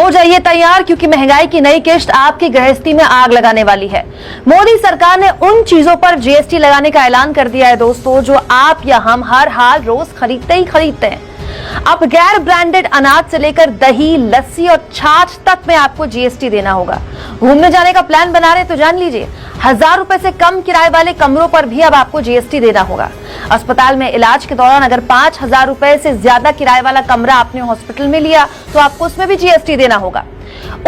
हो जाइए तैयार, क्योंकि महंगाई की नई किश्त आपकी गृहस्थी में आग लगाने वाली है। मोदी सरकार ने उन चीजों पर जीएसटी लगाने का ऐलान कर दिया है दोस्तों, जो आप या हम हर हाल रोज खरीदते ही खरीदते हैं। अब गैर ब्रांडेड अनाज से लेकर दही, लस्सी और छाछ तक में आपको जीएसटी देना होगा। घूमने जाने का प्लान बना रहे तो जान लीजिए, 1000 रुपए से कम किराए वाले कमरों पर भी अब आपको जीएसटी देना होगा। अस्पताल में इलाज के दौरान अगर 5000 रुपए से ज्यादा किराए वाला कमरा आपने हॉस्पिटल में लिया तो आपको उसमें भी जीएसटी देना होगा।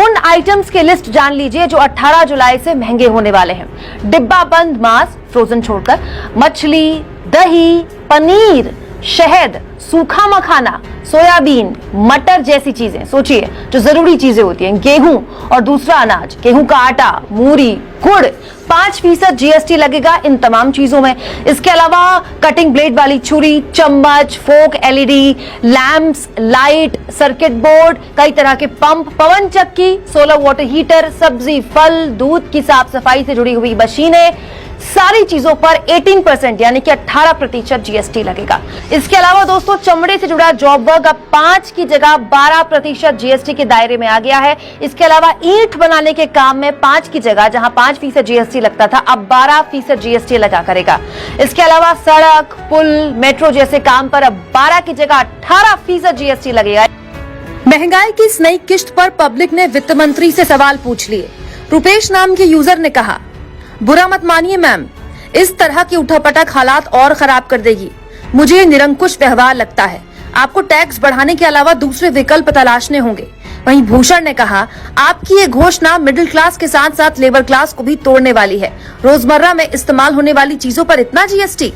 उन आइटम्स की लिस्ट जान लीजिए जो 18 जुलाई से महंगे होने वाले हैं। डिब्बा बंद मांस, फ्रोजन छोड़कर, मछली, दही, पनीर, शहद, सूखा मखाना, सोयाबीन, मटर जैसी चीजें, सोचिए जो जरूरी चीजें होती हैं, गेहूं और दूसरा अनाज, गेहूं का आटा, मूरी, गुड़, 5% जीएसटी लगेगा इन तमाम चीजों में। इसके अलावा कटिंग ब्लेड वाली छुरी, चम्मच, fork, LED lamps, light, circuit board, कई तरह के पंप, पवन चक्की, सोलर वाटर हीटर, सब्जी, फल, दूध की साफ सफाई से जुड़ी हुई मशीनें, सारी चीजों पर 18% यानी कि 18% जीएसटी लगेगा। इसके अलावा दोस्तों चमड़े से जुड़ा जॉब वर्क अब 5 की जगह 12% जीएसटी के दायरे में आ गया है। इसके अलावा ईंट बनाने के काम में 5 की जगह जहां 5% जीएसटी लगता था, अब 12% जीएसटी लगा करेगा। इसके अलावा सड़क, पुल, मेट्रो जैसे काम पर अब 12 की जगह 18% जीएसटी लगेगा। महंगाई की इस नई किश्त पर पब्लिक ने वित्त मंत्री से सवाल पूछ लिए। रुपेश नाम के यूजर ने कहा, बुरा मत मानिए मैम, इस तरह की उठापटक हालात और खराब कर देगी। मुझे ये निरंकुश व्यवहार लगता है। आपको टैक्स बढ़ाने के अलावा दूसरे विकल्प तलाशने होंगे। वहीं भूषण ने कहा, आपकी ये घोषणा मिडिल क्लास के साथ साथ लेबर क्लास को भी तोड़ने वाली है। रोजमर्रा में इस्तेमाल होने वाली चीजों पर इतना जीएसटी।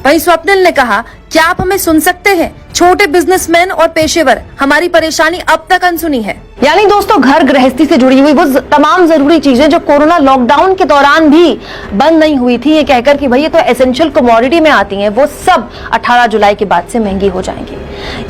वहीं स्वप्निल ने कहा, क्या आप हमें सुन सकते हैं? छोटे बिजनेसमैन और पेशेवर, हमारी परेशानी अब तक अनसुनी है। यानी दोस्तों घर गृहस्थी से जुड़ी हुई वो तमाम जरूरी चीजें जो कोरोना लॉकडाउन के दौरान भी बंद नहीं हुई थी, ये कहकर कि भाई ये तो एसेंशियल कमोडिटी में आती हैं, वो सब 18 जुलाई के बाद से महंगी हो जाएंगी।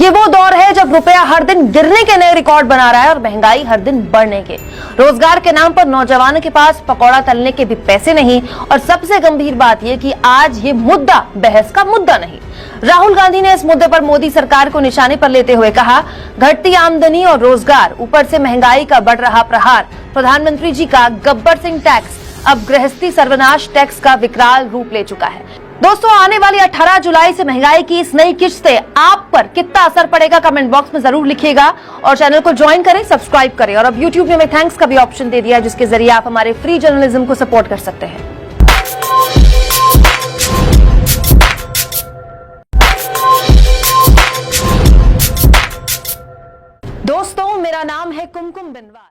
ये वो दौर है जब रुपया हर दिन गिरने के नए रिकॉर्ड बना रहा है और महंगाई हर दिन बढ़ने के। रोजगार के नाम पर नौजवानों के पास पकौड़ा तलने के भी पैसे नहीं, और सबसे गंभीर बात यह कि आज ये मुद्दा बहस का मुद्दा नहीं। राहुल गांधी ने इस मुद्दे पर मोदी सरकार को निशाने पर लेते हुए कहा, घटती आमदनी और रोजगार, ऊपर से महंगाई का बढ़ रहा प्रहार, प्रधानमंत्री जी का गब्बर सिंह टैक्स अब गृहस्थी सर्वनाश टैक्स का विकराल रूप ले चुका है। दोस्तों आने वाली 18 जुलाई से महंगाई की इस नई किश्त से आप पर कितना असर पड़ेगा कमेंट बॉक्स में जरूर लिखिएगा, और चैनल को ज्वाइन करें, सब्सक्राइब करें। और अब यूट्यूब ने हमें थैंक्स का भी ऑप्शन दे दिया है, जिसके जरिए आप हमारे फ्री जर्नलिज्म को सपोर्ट कर सकते हैं। दोस्तों मेरा नाम है कुमकुम बिनवाल।